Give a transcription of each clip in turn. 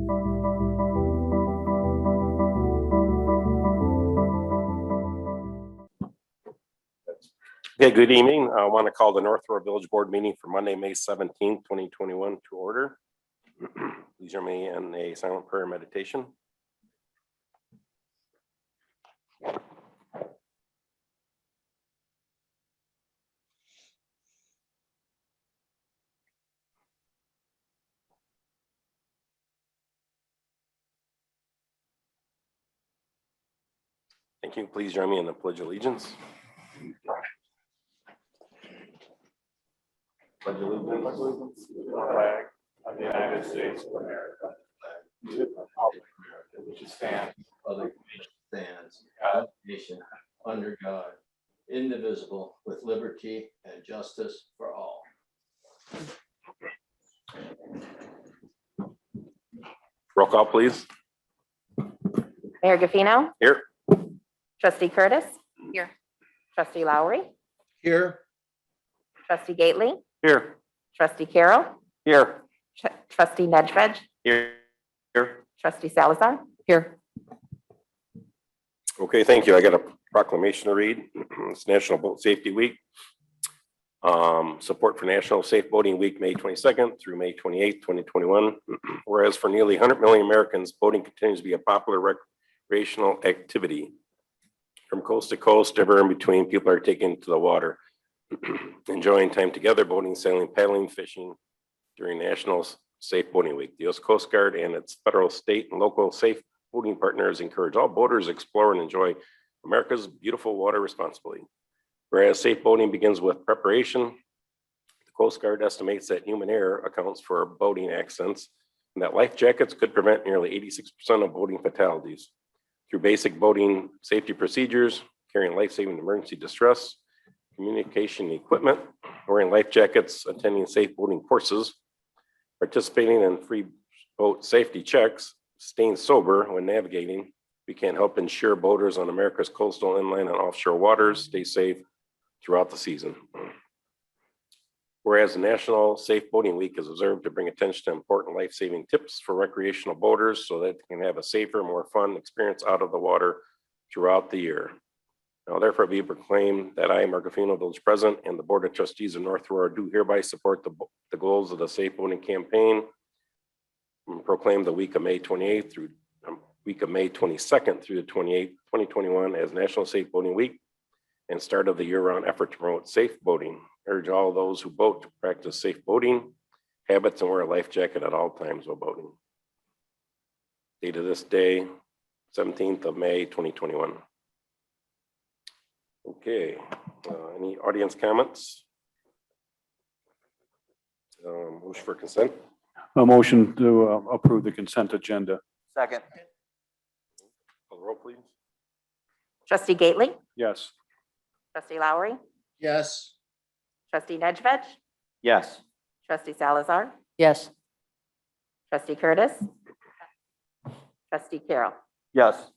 Okay, good evening. I want to call the North Aurora Village Board meeting for Monday, May 17th, 2021 to order. Please join me in a silent prayer meditation. Thank you. Please join me in the Pledge of Allegiance. Pledge allegiance to the flag of the United States of America, which stands one nation under God, indivisible, with liberty and justice for all. Roll call, please. Mayor Gaffino. Here. Trustee Curtis. Here. Trustee Lowry. Here. Trustee Gately. Here. Trustee Carroll. Here. Trustee Nedved. Here. Here. Trustee Salazar. Here. Okay, thank you. I got a proclamation to read. It's National Boat Safety Week. Support for National Safe Boating Week, May 22nd through May 28th, 2021. Whereas for nearly 100 million Americans, boating continues to be a popular recreational activity. From coast to coast, ever in between, people are taking to the water, enjoying time together, boating, sailing, paddling, fishing during National Safe Boating Week. The U.S. Coast Guard and its federal, state, and local safe boating partners encourage all boaters to explore and enjoy America's beautiful water responsibly. Whereas safe boating begins with preparation, the Coast Guard estimates that human error accounts for boating accidents and that life jackets could prevent nearly 86% of boating fatalities. Through basic boating safety procedures, carrying life-saving emergency distress, communication equipment, wearing life jackets, attending safe boating courses, participating in free boat safety checks, staying sober when navigating, we can help ensure boaters on America's coastal, inland, and offshore waters stay safe throughout the season. Whereas the National Safe Boating Week is observed to bring attention to important life-saving tips for recreational boaters so that they can have a safer, more fun experience out of the water throughout the year. Now, therefore, be proclaimed that I, Mark Gaffino, Village President, and the Board of Trustees of North Aurora do hereby support the goals of the Safe Boating Campaign and proclaim the week of May 28th through week of May 22nd through the 28th, 2021 as National Safe Boating Week and start of the year-round effort to promote safe boating. Urge all those who boat to practice safe boating habits and wear a life jacket at all times while boating. Date of this day, 17th of May, 2021. Okay, any audience comments? Motion for consent? A motion to approve the consent agenda. Second. Call the roll, please. Trustee Gately. Yes. Trustee Lowry. Yes. Trustee Nedved. Yes. Trustee Salazar. yes, Trustee Curtis. Trustee Carroll. Yes.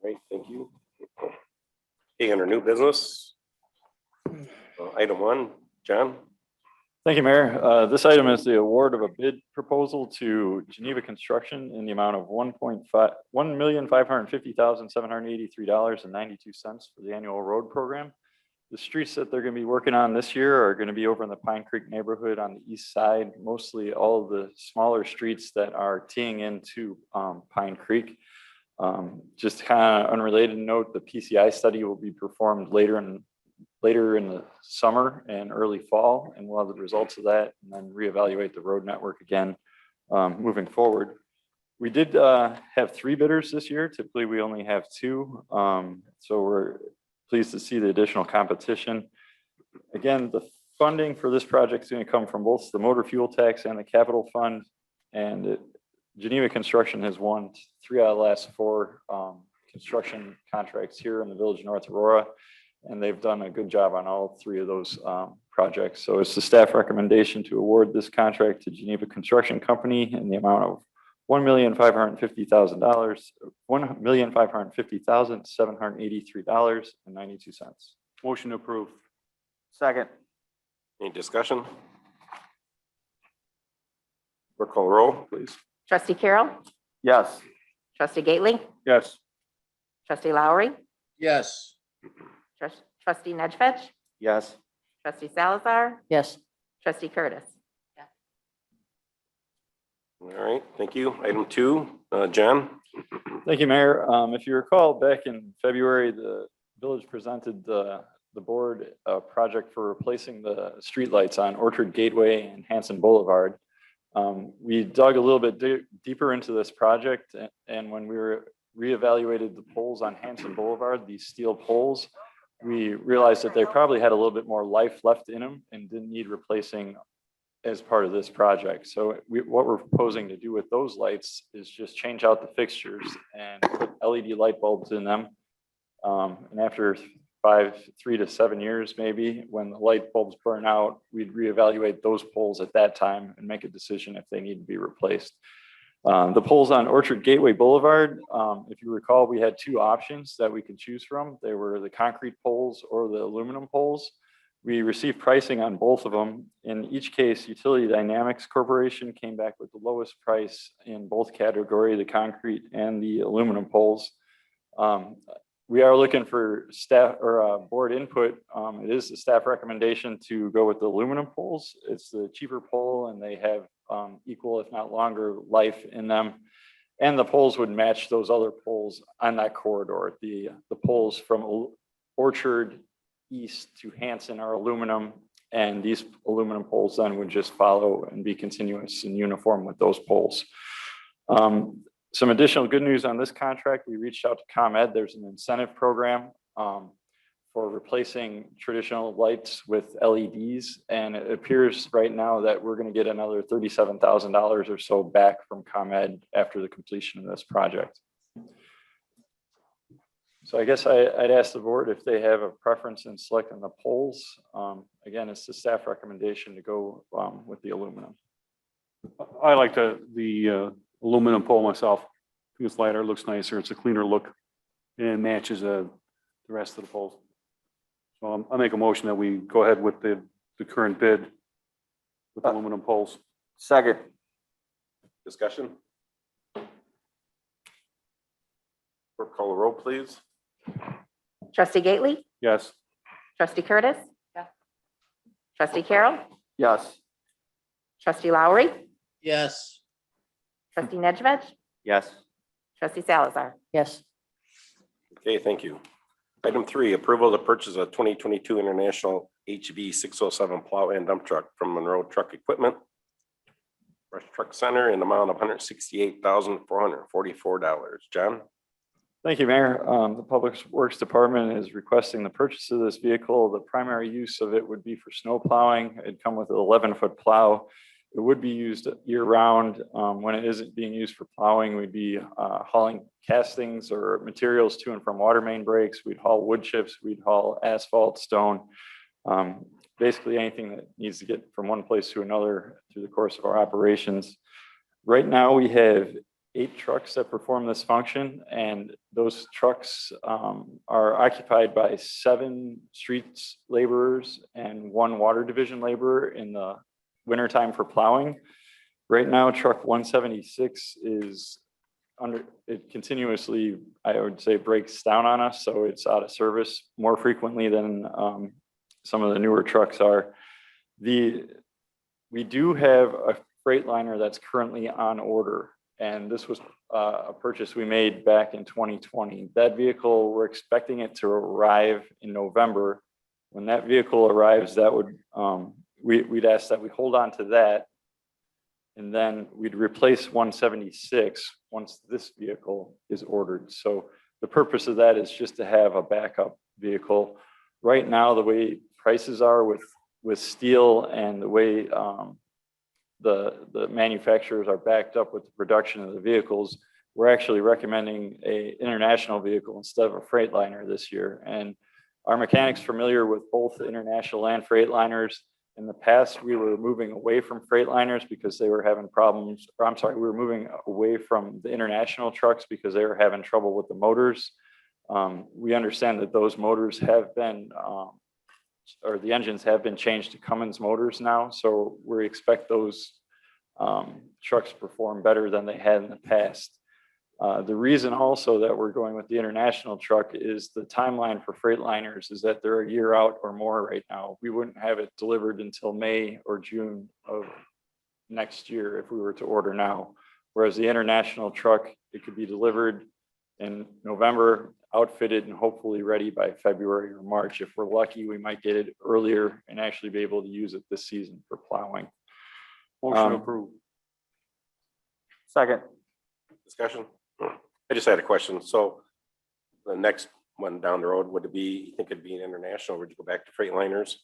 Great, thank you. Okay, under new business, item 1, John. Thank you, Mayor. This item is the award of a bid proposal to Geneva Construction in the amount of $1,550,783.92 for the annual road program. The streets that they're going to be working on this year are going to be over in the Pine Creek neighborhood on the east side, mostly all of the smaller streets that are teeing into Pine Creek. Just kind of unrelated note, the PCI study will be performed later in the summer and early fall, and we'll have the results of that and then reevaluate the road network again moving forward. We did have 3 bidders this year. Typically, we only have 2. So we're pleased to see the additional competition. Again, the funding for this project is going to come from both the motor fuel tax and the capital fund. And Geneva Construction has won 3 out of the last 4 construction contracts here in the village of North Aurora. And they've done a good job on all 3 of those projects. So it's the staff recommendation to award this contract to Geneva Construction Company in the amount of $1,550,000, $1,550,783.92. Motion to approve. Second. Any discussion? Clerk call the roll, please. Trustee Carroll, Yes. trustee Gately, Yes. trustee Lowry, Yes. trustee Nedved, Yes. trustee Salazar, yes, trustee Curtis. All right, thank you. Item 2, John. Thank you, Mayor. If you recall, back in February, the village presented the board a project for replacing the streetlights on Orchard Gateway and Hanson Boulevard. We dug a little bit deeper into this project, and when we reevaluated the poles on Hanson Boulevard, these steel poles, we realized that they probably had a little bit more life left in them and didn't need replacing as part of this project. So what we're proposing to do with those lights is just change out the fixtures and put LED light bulbs in them. And after 3 to 7 years, maybe, when the light bulbs burn out, we'd reevaluate those poles at that time and make a decision if they need to be replaced. The poles on Orchard Gateway Boulevard, if you recall, we had 2 options that we could choose from. They were the concrete poles or the aluminum poles. We received pricing on both of them. In each case, Utility Dynamics Corporation came back with the lowest price in both category, the concrete and the aluminum poles. We are looking for staff or board input. It is the staff recommendation to go with the aluminum poles. It's the cheaper pole and they have equal, if not longer, life in them. And the poles would match those other poles on that corridor. The poles from Orchard east to Hanson are aluminum, and these aluminum poles then would just follow and be continuous and uniform with those poles. Some additional good news on this contract, we reached out to ComEd. There's an incentive program for replacing traditional lights with LEDs, and it appears right now that we're going to get another $37,000 or so back from ComEd after the completion of this project. So I guess I'd ask the board if they have a preference in selecting the poles. Again, it's the staff recommendation to go with the aluminum. I like the aluminum pole myself. I think it's lighter, looks nicer, it's a cleaner look, and matches the rest of the poles. So I'll make a motion that we go ahead with the current bid with aluminum poles. Second. Discussion? Clerk call the roll, please. Trustee Gately, Yes. trustee Curtis, trustee Carroll, Yes. trustee Lowry, Yes. trustee Nedved, Yes. trustee Salazar. yes, Okay, thank you. Item 3, approval to purchase a 2022 International HV 607 plow and dump truck from Monroe Truck Equipment Brush Truck Center in the amount of $168,444. John? Thank you, Mayor. The Public Works Department is requesting the purchase of this vehicle. The primary use of it would be for snow plowing. It'd come with an 11-foot plow. It would be used year round. When it isn't being used for plowing, we'd be hauling castings or materials to and from water main breaks. We'd haul wood chips, we'd haul asphalt, stone, basically anything that needs to get from one place to another through the course of our operations. Right now, we have 8 trucks that perform this function, and those trucks are occupied by 7 streets laborers and 1 water division laborer in the wintertime for plowing. Right now, truck 176 is it continuously, I would say, breaks down on us, so it's out of service more frequently than some of the newer trucks are. We do have a Freightliner that's currently on order, and this was a purchase we made back in 2020. That vehicle, we're expecting it to arrive in November. When that vehicle arrives, that would we'd ask that we hold on to that, and then we'd replace 176 once this vehicle is ordered. So the purpose of that is just to have a backup vehicle. Right now, the way prices are with steel and the way the manufacturers are backed up with the production of the vehicles, we're actually recommending an international vehicle instead of a Freightliner this year. And our mechanics familiar with both international and Freightliners. In the past, we were moving away from Freightliners because they were having problems, or I'm sorry, we were moving away from the international trucks because they were having trouble with the motors. We understand that those motors have been, or the engines have been changed to Cummins motors now. So we expect those trucks perform better than they had in the past. The reason also that we're going with the international truck is the timeline for Freightliners is that they're a year out or more right now. We wouldn't have it delivered until May or June of next year if we were to order now. Whereas the international truck, it could be delivered in November, outfitted and hopefully ready by February or March. If we're lucky, we might get it earlier and actually be able to use it this season for plowing. Motion approved. Second. Discussion? I just had a question. So the next one down the road, would it be, you think it'd be an international? Would you go back to Freightliners?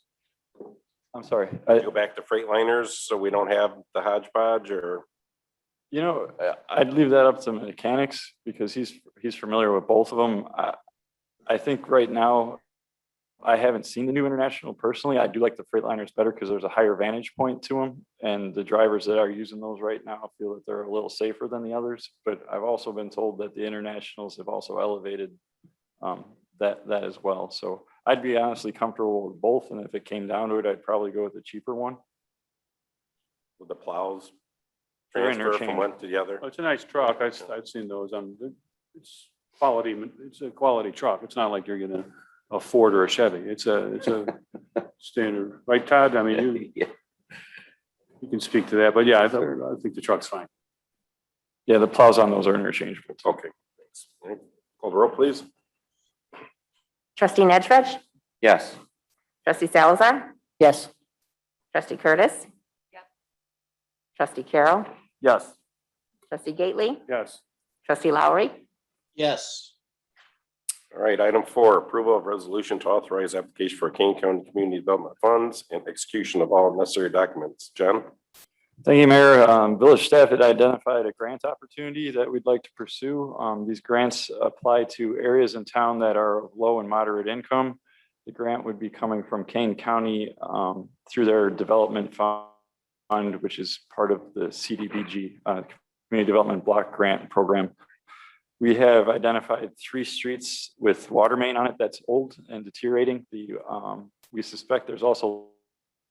I'm sorry. Go back to Freightliners so we don't have the hodgepodge or? You know, I'd leave that up to mechanics because he's familiar with both of them. I think right now, I haven't seen the new international personally. I do like the Freightliners better because there's a higher vantage point to them. And the drivers that are using those right now feel that they're a little safer than the others. But I've also been told that the internationals have also elevated that as well. So I'd be honestly comfortable with both. And if it came down to it, I'd probably go with the cheaper one. With the plows They're transfer from interchangeable. one to the other? Oh, it's a nice truck. I've seen those on, it's quality, it's a quality truck. It's not like you're gonna a Ford or a Chevy. It's a standard, right, Todd? I mean, you can speak to that, but yeah, I think the truck's fine. Yeah, the plows on those are interchangeable. Okay, thanks. All right. Call the roll, please. Trustee Nedved, Yes. trustee Salazar, Yes. trustee Curtis. Yes. Trustee Carroll, Yes. trustee Gately, Yes. trustee Lowry, yes, All right, item 4, approval of resolution to authorize application for Kane County Community Development Funds and execution of all necessary documents. John? Thank you, Mayor. Village staff had identified a grant opportunity that we'd like to pursue. These grants apply to areas in town that are of low and moderate income. The grant would be coming from Kane County through their development fund, which is part of the CDBG, Community Development Block Grant Program. We have identified 3 streets with water main on it that's old and deteriorating. We suspect there's also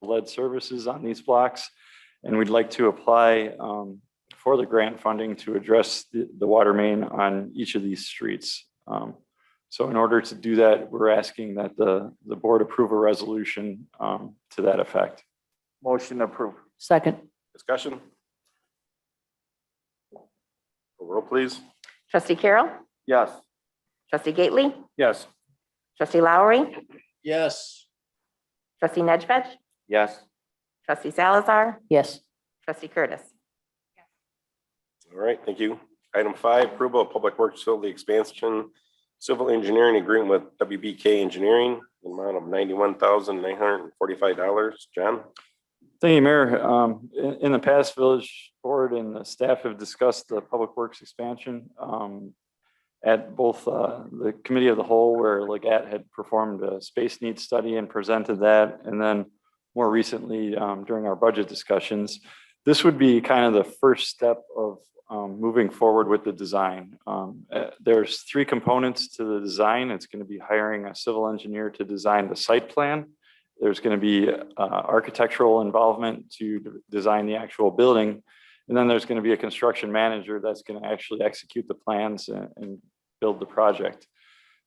lead services on these blocks. And we'd like to apply for the grant funding to address the water main on each of these streets. So in order to do that, we're asking that the board approve a resolution to that effect. Motion approved. Second. Discussion? Call the roll, please. trustee Carroll, Yes. trustee Gately, Yes. trustee Lowry, yes, trustee Nedved, Yes. trustee Salazar, Yes. trustee Curtis. All right, thank you. Item 5, approval of Public Works Facility Expansion Civil Engineering Agreement with WBK Engineering, the amount of $91,945. John? Thank you, Mayor. In the past, village board and the staff have discussed the public works expansion at both the committee of the whole, where Legat had performed a space needs study and presented that, and then more recently during our budget discussions. This would be kind of the first step of moving forward with the design. There's 3 components to the design. It's going to be hiring a civil engineer to design the site plan. There's going to be architectural involvement to design the actual building. And then there's going to be a construction manager that's going to actually execute the plans and build the project.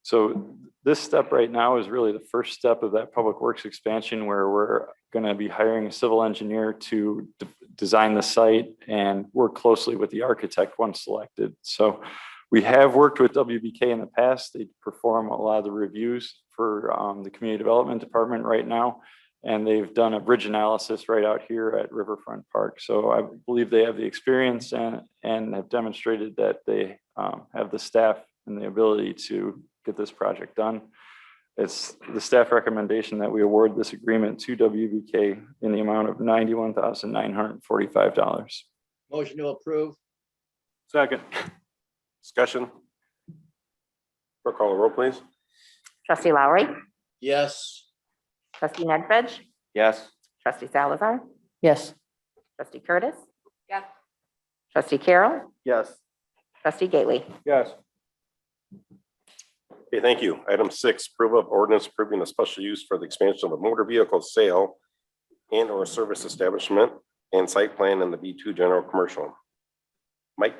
So this step right now is really the first step of that public works expansion, where we're going to be hiring a civil engineer to design the site and work closely with the architect once selected. So we have worked with WBK in the past. They perform a lot of the reviews for the community development department right now. And they've done a bridge analysis right out here at Riverfront Park. So I believe they have the experience and have demonstrated that they have the staff and the ability to get this project done. It's the staff recommendation that we award this agreement to WBK in the amount of $91,945. motion to approve, Second. Discussion? Clerk, call the roll, please. Trustee Lowry, yes, trustee Nedved, Yes. trustee Salazar, Yes. trustee Curtis, Yes. trustee Carroll, Yes. trustee Gately. Yes. Okay, thank you. Item 6, approval of ordinance approving a special use for the expansion of a motor vehicle sale and or service establishment and site plan in the B2 general commercial. Mike?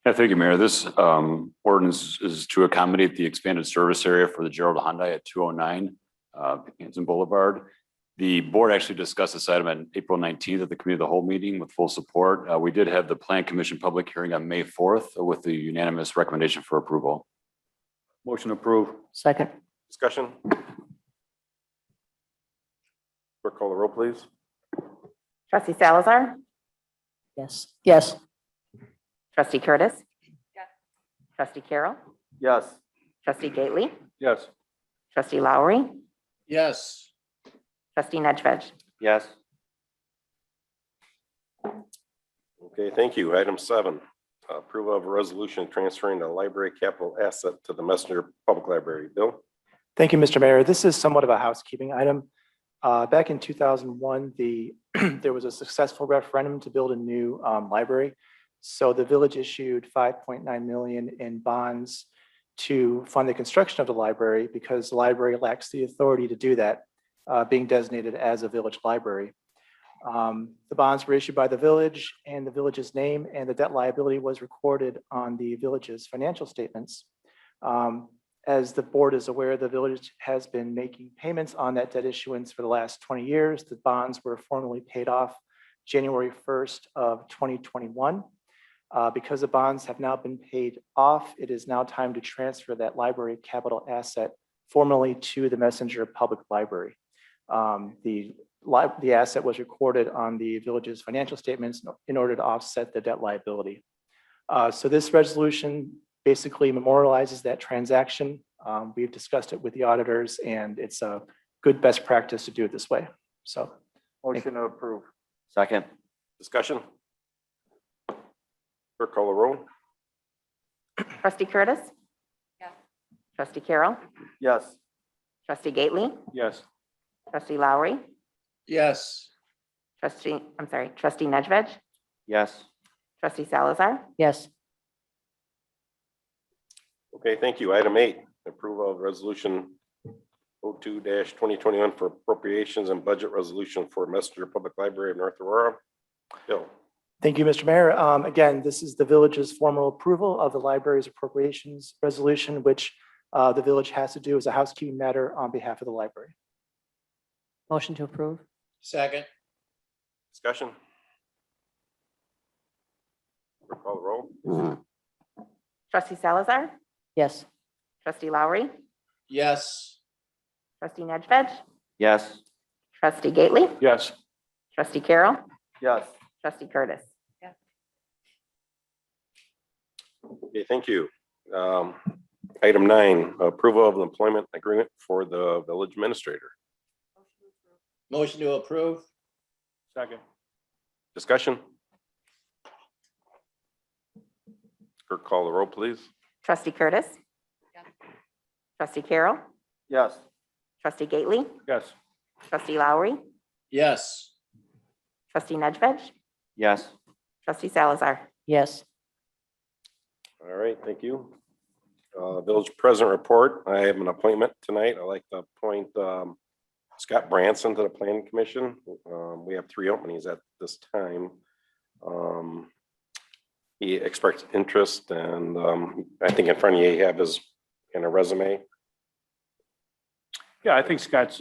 Yeah, thank you, Mayor. This ordinance is to accommodate the expanded service area for the Gerald Hyundai at 209 Hanson Boulevard. The board actually discussed this item on April 19th at the committee of the whole meeting with full support. We did have the Plan Commission public hearing on May 4th with the unanimous recommendation for approval. Motion approved. Second. Discussion? Clerk call the roll, please. Trustee Salazar, Yes. Yes. trustee Curtis. Trustee Carroll, Yes. trustee Gately, Yes. trustee Lowry, Yes. trustee Nedved. Yes. Okay, thank you. Item 7, approval of a resolution transferring the library capital asset to the Messenger Public Library. Bill? Thank you, Mr. Mayor. This is somewhat of a housekeeping item. Back in 2001, there was a successful referendum to build a new library. So the village issued 5.9 million in bonds to fund the construction of the library because the library lacks the authority to do that, being designated as a village library. The bonds were issued by the village and the village's name, and the debt liability was recorded on the village's financial statements. As the board is aware, the village has been making payments on that debt issuance for the last 20 years. The bonds were formally paid off January 1st of 2021. Because the bonds have now been paid off, it is now time to transfer that library capital asset formally to the Messenger Public Library. The asset was recorded on the village's financial statements in order to offset the debt liability. So this resolution basically memorializes that transaction. We've discussed it with the auditors, and it's a good best practice to do it this way. So Motion to approve. Second. Discussion? Clerk call the roll. Trustee Curtis. Trustee Carroll, Yes. trustee Gately, Yes. trustee Lowry, Yes. trustee Nedved, Yes. trustee Salazar, Yes. Okay, thank you. Item 8, approval of resolution 02-2021 for appropriations and budget resolution for Messenger Public Library of North Aurora. Bill? thank you, Mr. Mayor. Again, this is the village's formal approval of the library's appropriations resolution, which the village has to do as a housekeeping matter on behalf of the library. Motion to approve. Second. Discussion? Clerk call the roll. trustee Salazar, Yes. trustee Lowry, Yes. trustee Nedved, Yes. trustee Gately, Yes. trustee Carroll, Yes. trustee Curtis. Okay, thank you. Item 9, approval of the employment agreement for the village administrator. Motion to approve. Second. Discussion? Clerk call the roll, please. Trustee Curtis. Trustee Carroll, Yes. trustee Gately, Yes. trustee Lowry, Yes. trustee Nedved, Yes. trustee Salazar. Yes. All right, thank you. Village president report. I have an appointment tonight. I'd like to appoint Scott Branson to the planning commission. We have 3 openings at this time. He expressed interest, and I think in front of you have his kind of resume. Yeah, I think Scott's,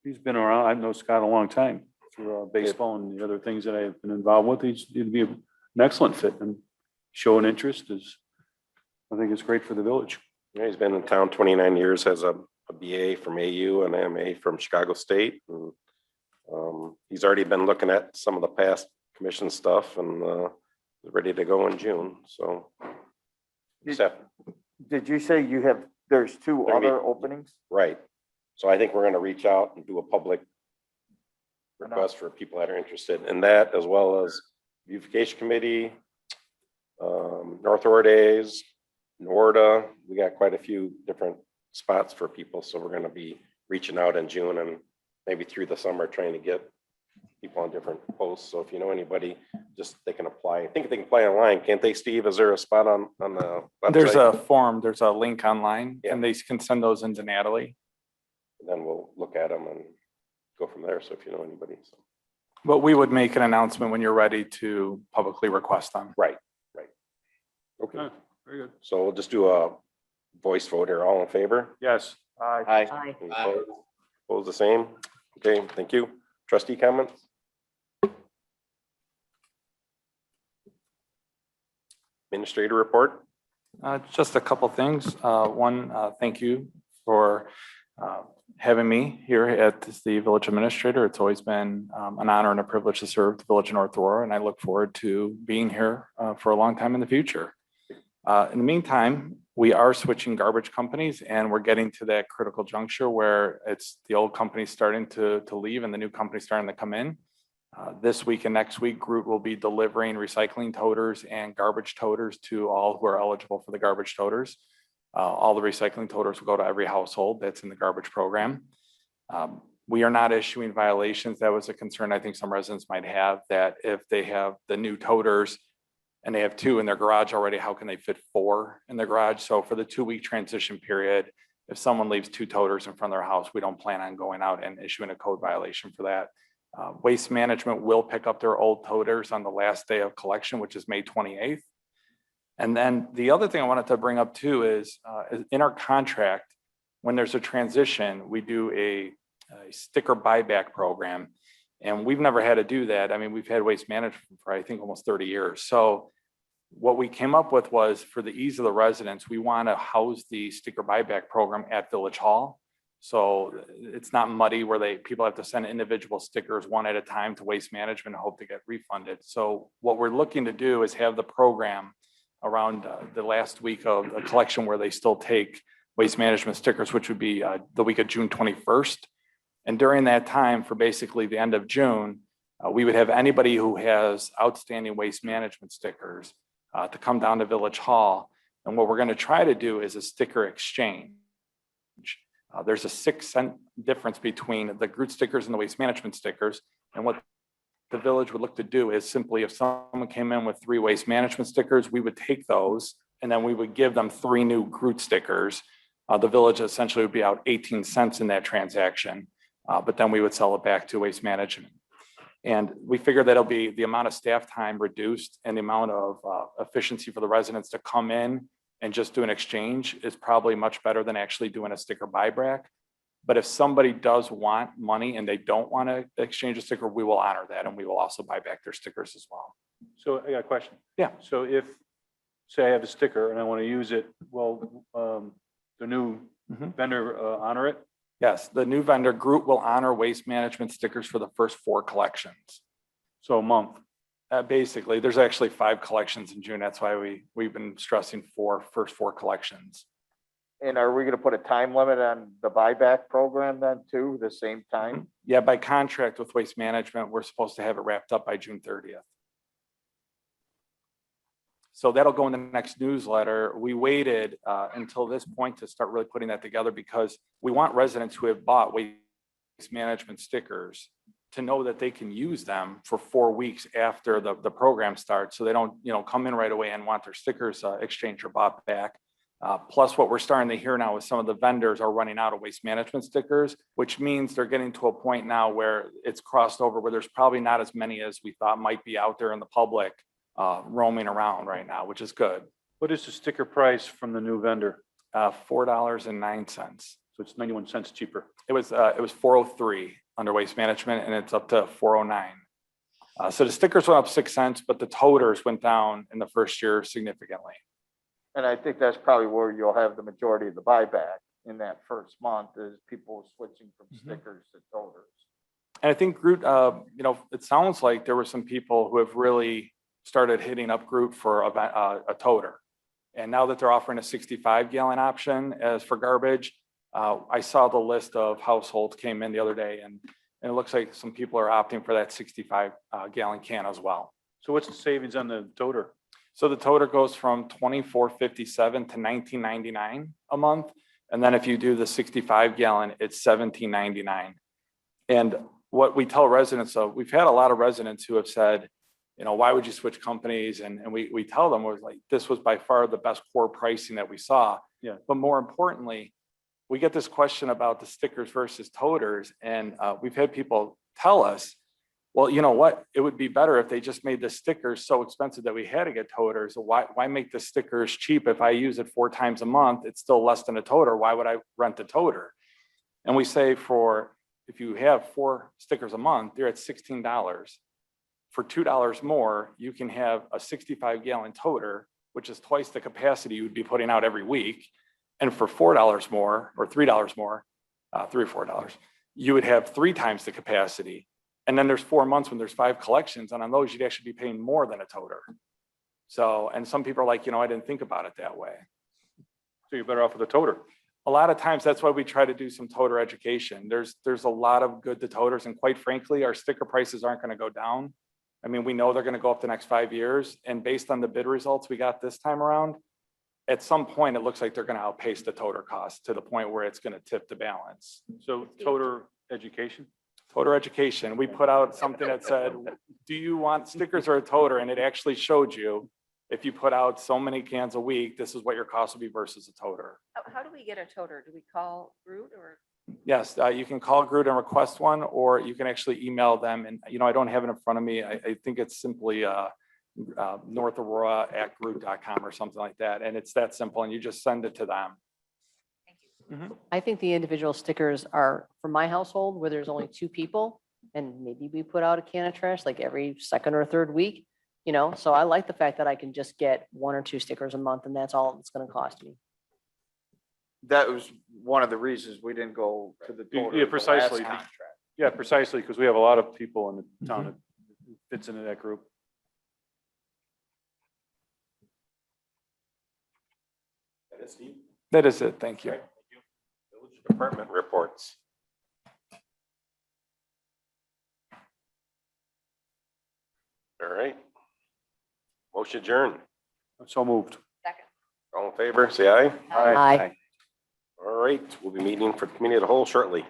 he's been around. I've known Scott a long time through baseball and the other things that I've been involved with. He'd be an excellent fit, and showing interest is, I think it's great for the village. Yeah, he's been in town 29 years, has a BA from AU and an MA from Chicago State. And, he's already been looking at some of the past commission stuff and is ready to go in June. So, Did you say there's 2 There may- other openings? right. So I think we're going to reach out and do a public request for people that are interested in that, as well as beautification committee, North Aurora Days, Norda. We got quite a few different spots for people. So we're going to be reaching out in June and maybe through the summer trying to get people on different posts. So if you know anybody, just they can apply. I think they can apply online, can't they, Steve? Is there a spot on the website? There's a form, there's a link online, Yeah. and they can send those into Natalie. Then we'll look at them and go from there. So if you know anybody. So. But we would make an announcement when you're ready to publicly request them. Okay, Very good. so we'll just do a voice vote here. All in favor? Yes. Aye. Aye. Any opposed? Opposed the same? Okay, thank you. Trustee comments? Administrator report? Just a couple things. One, thank you for having me here at the village administrator. It's always been an honor and a privilege to serve the village of North Aurora, and I look forward to being here for a long time in the future. In the meantime, we are switching garbage companies, and we're getting to that critical juncture where it's the old company starting to leave and the new company starting to come in. This week and next week, Groot will be delivering recycling toters and garbage toters to all who are eligible for the garbage toters. All the recycling toters will go to every household that's in the garbage program. We are not issuing violations. That was a concern I think some residents might have, that if they have the new toters and they have 2 in their garage already, how can they fit 4 in their garage? So for the 2-week transition period, if someone leaves 2 toters in front of their house, we don't plan on going out and issuing a code violation for that. Waste management will pick up their old toters on the last day of collection, which is May 28th. And then the other thing I wanted to bring up too is in our contract, when there's a transition, we do a sticker buyback program. And we've never had to do that. I mean, we've had waste management for, I think, almost 30 years. So what we came up with was, for the ease of the residents, we want to house the sticker buyback program at Village Hall. So it's not muddy where people have to send individual stickers one at a time to waste management and hope to get refunded. So what we're looking to do is have the program around the last week of the collection where they still take waste management stickers, which would be the week of June 21st. And during that time, for basically the end of June, we would have anybody who has outstanding waste management stickers to come down to Village Hall. And what we're going to try to do is a sticker exchange. There's a 6-cent difference between the Groot stickers and the waste management stickers. And what the village would look to do is simply, if someone came in with 3 waste management stickers, we would take those and then we would give them 3 new Groot stickers. The village essentially would be out 18 cents in that transaction, but then we would sell it back to waste management. And we figure that'll be the amount of staff time reduced, and the amount of efficiency for the residents to come in and just do an exchange is probably much better than actually doing a sticker buyback. But if somebody does want money and they don't want to exchange a sticker, we will honor that, and we will also buy back their stickers as well. So I got a question. Yeah. So if, say I have a sticker and I want to use it, will the new vendor honor it? Yes, the new vendor group will honor waste management stickers for the first 4 collections. So a month. Basically, there's actually 5 collections in June. That's why we've been stressing first 4 collections. And are we gonna put a time limit on the buyback program then too, the same time? Yeah, by contract with waste management, we're supposed to have it wrapped up by June 30th. So that'll go in the next newsletter. We waited until this point to start really putting that together because we want residents who have bought waste management stickers to know that they can use them for 4 weeks after the program starts. So they don't, come in right away and want their stickers exchanged or bought back. Plus what we're starting to hear now is some of the vendors are running out of waste management stickers, which means they're getting to a point now where it's crossed over, where there's probably not as many as we thought might be out there in the public roaming around right now, which is good. What is the sticker price from the new vendor? $4.09. So it's 91 cents cheaper. It was $4.03 under waste management, and it's up to $4.09. So the stickers went up 6 cents, but the toters went down in the first year significantly. And I think that's probably where you'll have the majority of the buyback in that first month, is people switching from stickers to toters. And I think Groot, it sounds like there were some people who have really started hitting up Groot for a toter. And now that they're offering a 65-gallon option as for garbage, I saw the list of households came in the other day, and it looks like some people are opting for that 65-gallon can as well. So what's the savings on the toter? So the toter goes from $24.57 to $19.99 a month. And then if you do the 65-gallon, it's $17.99. And what we tell residents, so we've had a lot of residents who have said, why would you switch companies? And we tell them, we're like, this was by far the best core pricing that we saw. Yeah. But more importantly, we get this question about the stickers versus toters. And we've had people tell us, well, you know what? It would be better if they just made the stickers so expensive that we had to get toters. So why make the stickers cheap? If I use it 4 times a month, it's still less than a toter. Why would I rent a toter? And we say if you have 4 stickers a month, they're at $16. For $2 more, you can have a 65-gallon toter, which is twice the capacity you would be putting out every week. And for $4 more or $3 more, $3 or $4, you would have 3 times the capacity. And then there's 4 months when there's 5 collections, and on those you'd actually be paying more than a toter. So, and some people are like, I didn't think about it that way. So you're better off with a toter. A lot of times that's why we try to do some toter education. There's a lot of good to toters, and quite frankly, our sticker prices aren't going to go down. I mean, we know they're going to go up the next 5 years, and based on the bid results we got this time around, at some point, it looks like they're going to outpace the toter cost to the point where it's going to tip the balance. So toter education? Toter education, we put out something that said, do you want stickers or a toter? And it actually showed you, if you put out so many cans a week, this is what your cost would be versus a toter. How do we get a toter? Do we call Root or? Yes, you can call Groot and request one, or you can actually email them. And, I don't have it in front of me. I think it's simply northaurora@groot.com or something like that. And it's that simple, and you just send it to them. I think the individual stickers are, for my household, where there's only 2 people, and maybe we put out a can of trash like every second or third week, so I like the fact that I can just get 1 or 2 stickers a month, and that's all it's going to cost me. That was one of the reasons we didn't go to the Yeah, total. the last precisely. contract. Yeah, precisely, because we have a lot of people in the town that fits into that group. That is Steve. That is it. Thank you. Village Department reports. All right. Motion adjourned. So moved. Second. All in favor, say aye. Aye. All right, we'll be meeting for the committee of the whole shortly.